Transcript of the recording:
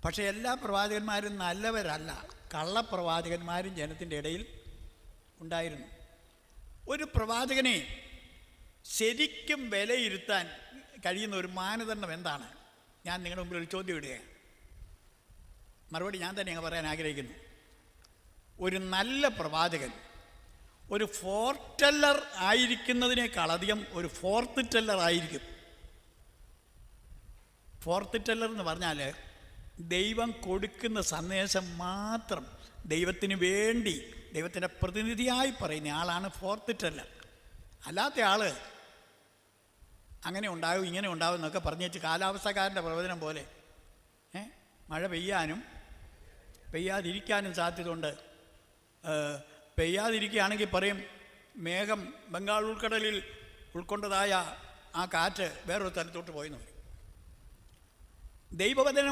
പക്ഷേ എല്ലാ പ്രവാചകന്മാരും നല്ലവരല്ല, കള്ളപ്രവാചകന്മാരും ജനത്തിൻ്റെ ഇടയിൽ ഉണ്ടായിരുന്നു. ഒരു പ്രവാചകനെ ശരിക്കും വിലയിരുത്താൻ കഴിയുന്ന ഒരു മാനദണ്ഡം എന്താണ്? ഞാൻ നിങ്ങളുടെ മുമ്പിൽ ഒരു ചോദ്യം ഇടുകയാണ്. മറുപടി ഞാൻ തന്നെ അങ്ങ് പറയാൻ ആഗ്രഹിക്കുന്നു. ഒരു നല്ല പ്രവാചകൻ ഒരു ഫോർട്ടെല്ലർ ആയിരിക്കുന്നതിനേക്കാളധികം ഒരു ഫോർത്ത് ടെല്ലർ ആയിരിക്കും. ഫോർത്ത് ടെല്ലർ എന്ന് പറഞ്ഞാൽ ദൈവം കൊടുക്കുന്ന സന്ദേശം മാത്രം ദൈവത്തിന് വേണ്ടി ദൈവത്തിൻ്റെ പ്രതിനിധിയായി പറയുന്ന ആളാണ് ഫോർത്ത് ടെല്ലർ. അല്ലാത്ത ആൾ അങ്ങനെ ഉണ്ടാവും ഇങ്ങനെ ഉണ്ടാവും എന്നൊക്കെ പറഞ്ഞിട്ട് കാലാവസ്ഥക്കാരൻ്റെ പ്രവചനം പോലെ മഴ പെയ്യാനും പെയ്യാതിരിക്കാനും സാധ്യതയുണ്ട്. പെയ്യാതിരിക്കുകയാണെങ്കിൽ പറയും മേഘം ബംഗാൾ ഉൾക്കടലിൽ ഉൾക്കൊണ്ടതായ ആ കാറ്റ് വേറൊരു സ്ഥലത്തോട്ട് പോയെന്ന് പറയും. ദൈവവചനം